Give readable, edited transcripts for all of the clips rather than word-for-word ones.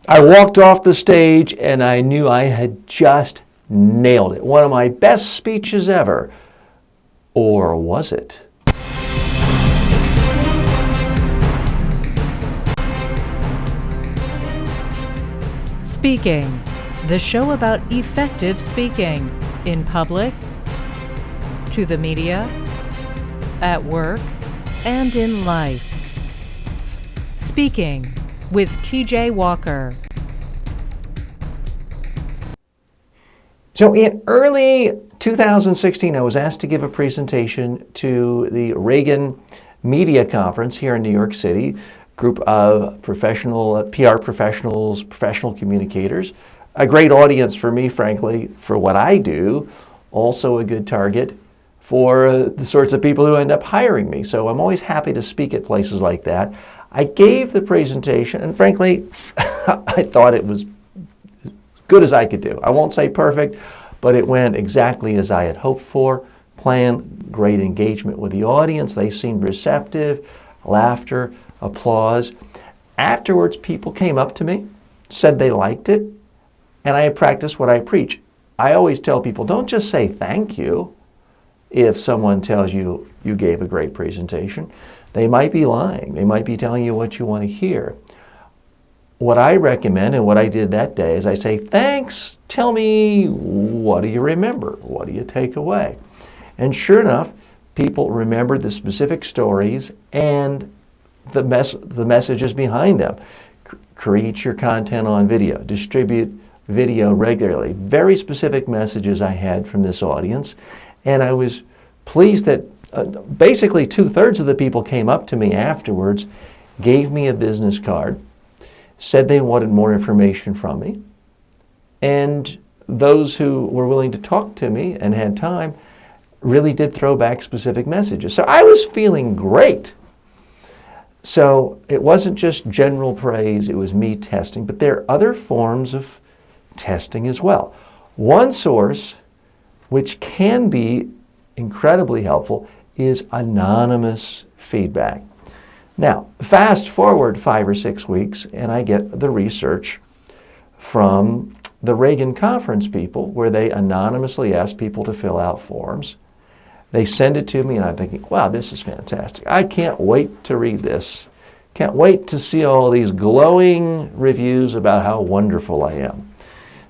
I walked off the stage and I knew I had just nailed it. One of my best speeches ever. Or was it? Speaking, the show about effective speaking in public, to the media, at work, and in life. Speaking with TJ Walker. So in early 2016, I was asked to give a presentation to the Reagan Media Conference here in New York City, group of professional PR professionals, professional communicators, a great audience for me, frankly, for what I do, also a good target for the sorts of people who end up hiring me. So I'm always happy to speak at places like that. I gave the presentation, and frankly, I thought it was as good as I could do. I won't say perfect, but it went exactly as I had hoped for. Planned, great engagement with the audience. They seemed receptive, laughter, applause. Afterwards, people came up to me, said they liked it, and I practiced what I preach. I always tell people, don't just say thank you if someone tells you you gave a great presentation. They might be lying. They might be telling you what you want to hear. What I recommend and what I did that day is I say, thanks, tell me, what do you remember? What do you take away? And sure enough, people remembered the specific stories and the messages behind them. Create your content on video. Distribute video regularly. Very specific messages I had from this audience. And I was pleased that basically 2/3 of the people came up to me afterwards, gave me a business card, said they wanted more information from me. And those who were willing to talk to me and had time really did throw back specific messages. So I was feeling great. So it wasn't just general praise, it was me testing, but there are other forms of testing as well. One source, which can be incredibly helpful, is anonymous feedback. Now, fast forward 5 or 6 weeks, and I get the research from the Reagan conference people where they anonymously ask people to fill out forms. They send it to me, and I'm thinking, wow, this is fantastic. I can't wait to read this. Can't wait to see all these glowing reviews about how wonderful I am.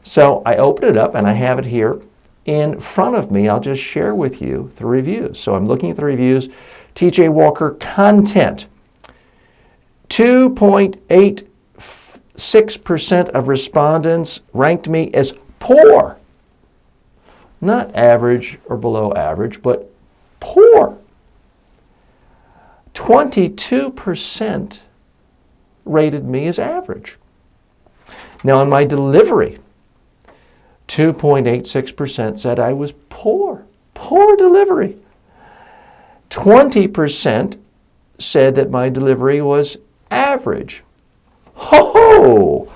So I open it up, and I have it here in front of me. I'll just share with you the reviews. So I'm looking at the reviews. TJ Walker content. 2.86% of respondents ranked me as poor. Not average or below average, but poor. 22% rated me as average. Now on my delivery, 2.86% said I was poor. Poor delivery. 20% said that my delivery was average. Ho-ho!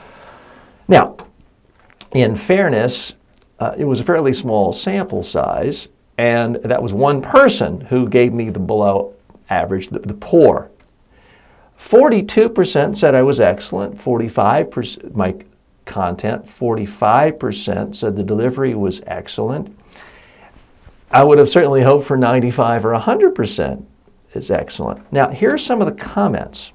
Now, in fairness, it was a fairly small sample size, and that was one person who gave me the below average, the poor. 42% said I was excellent. 45% my content. 45% said the delivery was excellent. I would have certainly hoped for 95 or 100% is excellent. Now, here are some of the comments.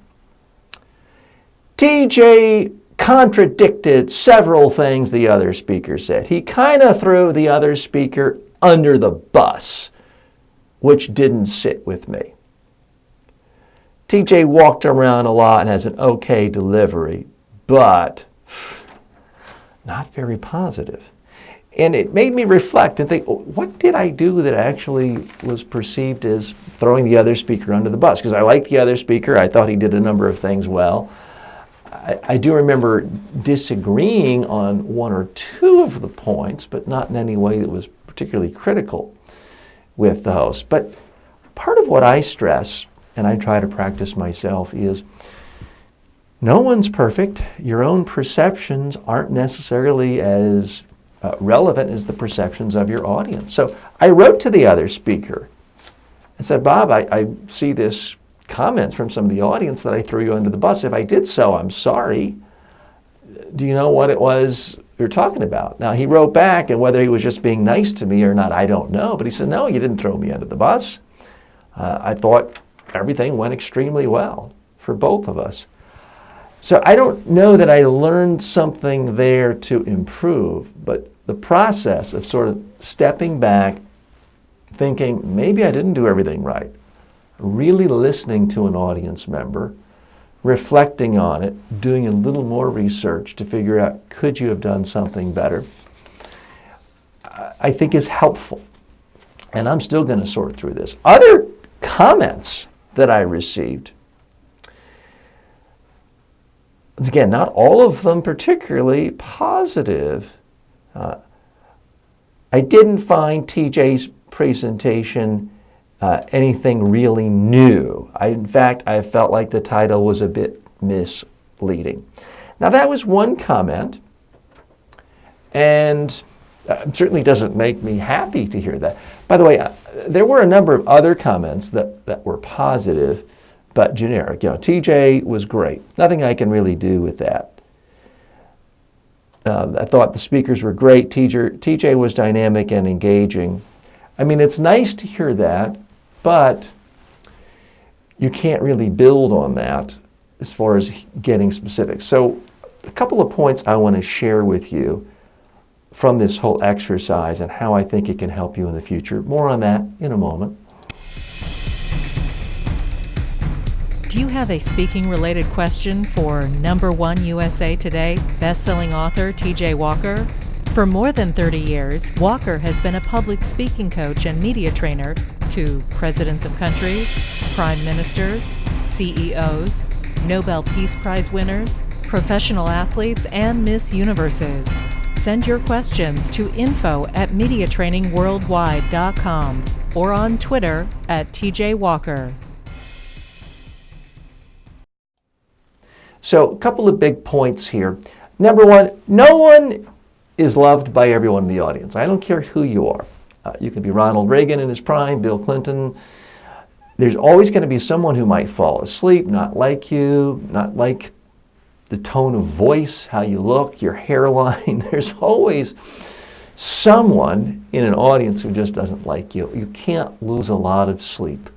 TJ contradicted several things the other speaker said. He kind of threw the other speaker under the bus, which didn't sit with me. TJ walked around a lot and has an okay delivery, but not very positive. And it made me reflect and think, what did I do that actually was perceived as throwing the other speaker under the bus? Because I liked the other speaker. I thought he did a number of things well. I do remember disagreeing on 1 or 2 of the points, but not in any way that was particularly critical with the host. But part of what I stress, and I try to practice myself, is no one's perfect. Your own perceptions aren't necessarily as relevant as the perceptions of your audience. So I wrote to the other speaker and said, Bob, I see this comments from some of the audience that I threw you under the bus. If I did so, I'm sorry. do you know what it was you're talking about? Now, he wrote back, and whether he was just being nice to me or not, I don't know. But he said, no, you didn't throw me under the bus. I thought everything went extremely well for both of us. So I don't know that I learned something there to improve, but the process of sort of stepping back, thinking maybe I didn't do everything right, really listening to an audience member, reflecting on it, doing a little more research to figure out could you have done something better, I think is helpful. And I'm still going to sort through this. Other comments that I received, again, not all of them particularly positive. I didn't find TJ's presentation anything really new. In fact, I felt like the title was a bit misleading. Now, that was one comment, and it certainly doesn't make me happy to hear that. By the way, there were a number of other comments that were positive, but generic. TJ was great. Nothing I can really do with that. I thought the speakers were great. TJ was dynamic and engaging. I mean, it's nice to hear that, but you can't really build on that as far as getting specifics. So a couple of points I want to share with you from this whole exercise and how I think it can help you in the future. More on that in a moment. Do you have a speaking-related question for #1 USA Today best-selling author TJ Walker? For more than 30 years, Walker has been a public speaking coach and media trainer to presidents of countries, prime ministers, CEOs, Nobel Peace Prize winners, professional athletes, and Miss Universes. Send your questions to info@mediatrainingworldwide.com or on Twitter @TJWalker. So a couple of big points here. Number one, no one is loved by everyone in the audience. I don't care who you are. You could be Ronald Reagan in his prime, Bill Clinton. There's always going to be someone who might fall asleep, not like you, not like the tone of voice, how you look, your hairline. There's always someone in an audience who just doesn't like you. You can't lose a lot of sleep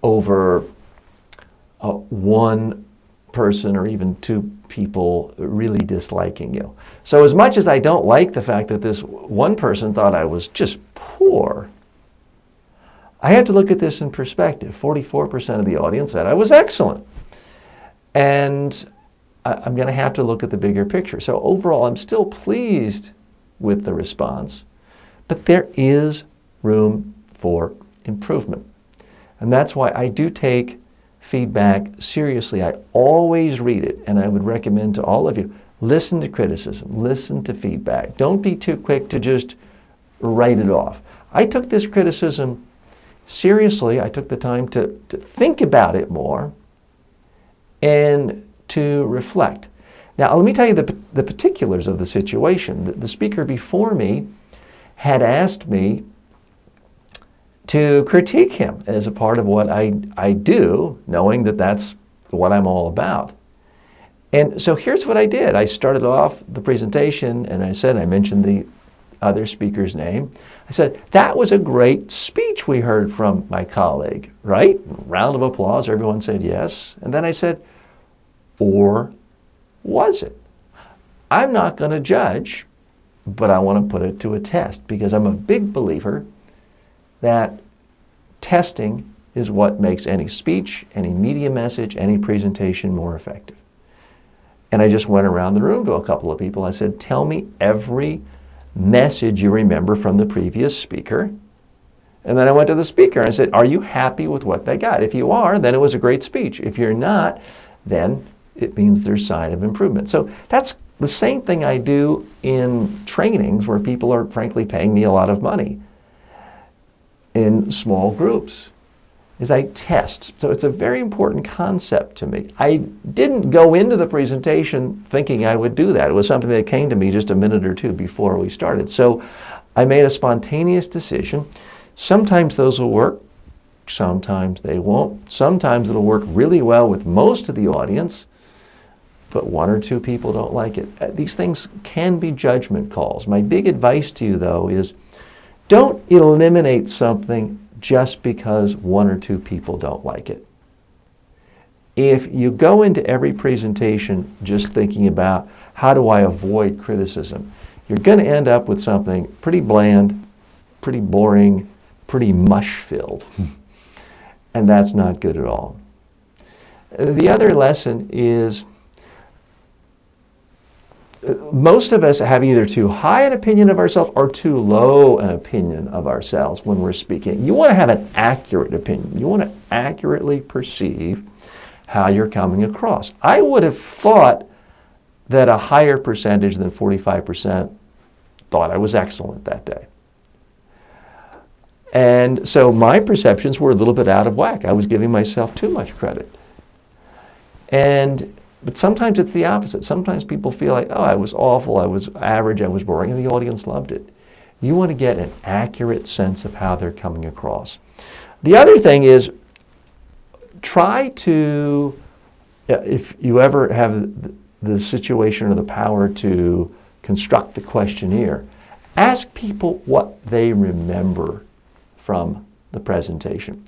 over one person or even two people really disliking you. So as much as I don't like the fact that this one person thought I was just poor, I have to look at this in perspective. 44% of the audience said I was excellent. And I'm going to have to look at the bigger picture. So overall, I'm still pleased with the response, but there is room for improvement. And that's why I do take feedback seriously. I always read it, and I would recommend to all of you, listen to criticism, listen to feedback. Don't be too quick to just write it off. I took this criticism seriously. I took the time to think about it more and to reflect. Now, let me tell you the particulars of the situation. The speaker before me had asked me to critique him as a part of what I do, knowing that that's what I'm all about. And so here's what I did. I started off the presentation and I mentioned the other speaker's name. I said, that was a great speech we heard from my colleague, right? Round of applause, everyone said yes. And then I said, or was it? I'm not going to judge, but I want to put it to a test because I'm a big believer that testing is what makes any speech, any media message, any presentation more effective. And I just went around the room to a couple of people. I said, tell me every message you remember from the previous speaker. And then I went to the speaker and I said, are you happy with what they got? If you are, then it was a great speech. If you're not, then it means there's sign of improvement. So that's the same thing I do in trainings where people are frankly paying me a lot of money in small groups, is I test. So it's a very important concept to me. I didn't go into the presentation thinking I would do that. It was something that came to me just a minute or two before we started. So I made a spontaneous decision. Sometimes those will work, sometimes they won't. Sometimes it'll work really well with most of the audience, but 1 or 2 people don't like it. These things can be judgment calls. My big advice to you, though, is don't eliminate something just because 1 or 2 people don't like it. If you go into every presentation just thinking about how do I avoid criticism, you're going to end up with something pretty bland, pretty boring, pretty mush-filled. And that's not good at all. The other lesson is most of us have either too high an opinion of ourselves or too low an opinion of ourselves when we're speaking. You want to have an accurate opinion. You want to accurately perceive how you're coming across. I would have thought that a higher percentage than 45% thought I was excellent that day. And so my perceptions were a little bit out of whack. I was giving myself too much credit. But sometimes it's the opposite. Sometimes people feel like, oh, I was awful, I was average, I was boring, and the audience loved it. You want to get an accurate sense of how they're coming across. The other thing is, try to, if you ever have the situation or the power to construct the questionnaire, ask people what they remember from the presentation.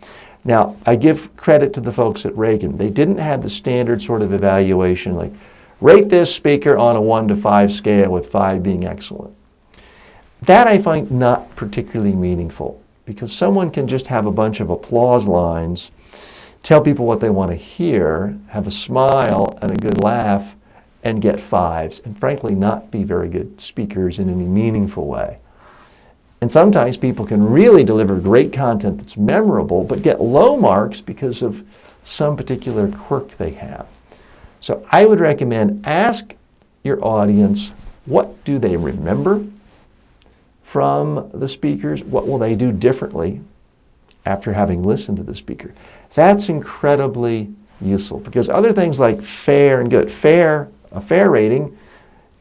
Now, I give credit to the folks at Reagan. They didn't have the standard sort of evaluation like, rate this speaker on a 1 to 5 scale with 5 being excellent. That I find not particularly meaningful because someone can just have a bunch of applause lines, tell people what they want to hear, have a smile and a good laugh, and get 5s, and frankly not be very good speakers in any meaningful way. And sometimes people can really deliver great content that's memorable, but get low marks because of some particular quirk they have. So I would recommend ask your audience, what do they remember from the speakers? What will they do differently after having listened to the speaker? That's incredibly useful because other things like fair and good. A fair rating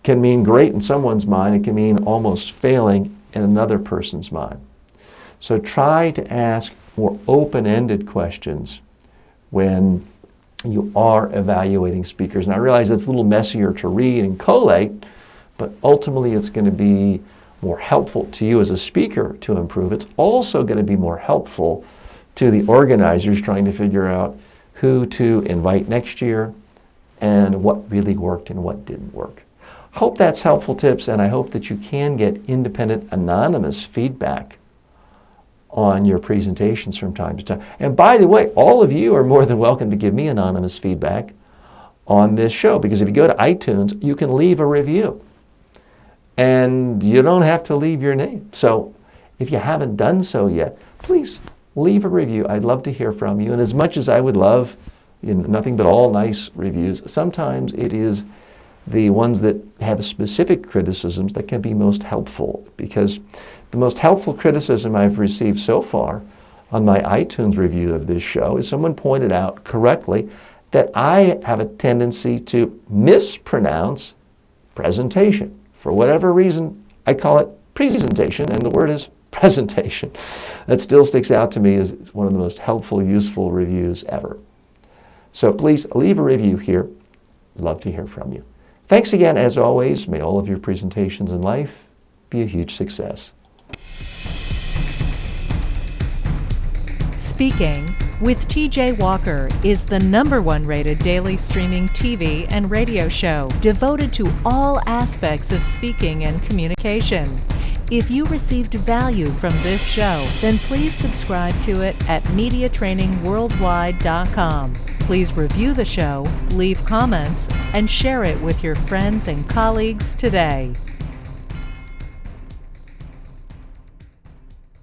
can mean great in someone's mind. It can mean almost failing in another person's mind. So try to ask more open-ended questions when you are evaluating speakers. And I realize it's a little messier to read and collate, but ultimately it's going to be more helpful to you as a speaker to improve. It's also going to be more helpful to the organizers trying to figure out who to invite next year and what really worked and what didn't work. Hope that's helpful tips, and I hope that you can get independent, anonymous feedback on your presentations from time to time. And by the way, all of you are more than welcome to give me anonymous feedback on this show, because if you go to iTunes, you can leave a review. And you don't have to leave your name. So if you haven't done so yet, please leave a review. I'd love to hear from you. And as much as I would love nothing but all nice reviews, sometimes it is the ones that have specific criticisms that can be most helpful, because the most helpful criticism I've received so far on my iTunes review of this show is someone pointed out correctly that I have a tendency to mispronounce presentation. For whatever reason, I call it presentation, and the word is presentation. That still sticks out to me as one of the most helpful, useful reviews ever. So please leave a review here. Love to hear from you. Thanks again, as always. May all of your presentations in life be a huge success. Speaking with TJ Walker is the #1 rated daily streaming TV and radio show devoted to all aspects of speaking and communication. If you received value from this show, then please subscribe to it at MediaTrainingWorldwide.com. Please review the show, leave comments, and share it with your friends and colleagues today.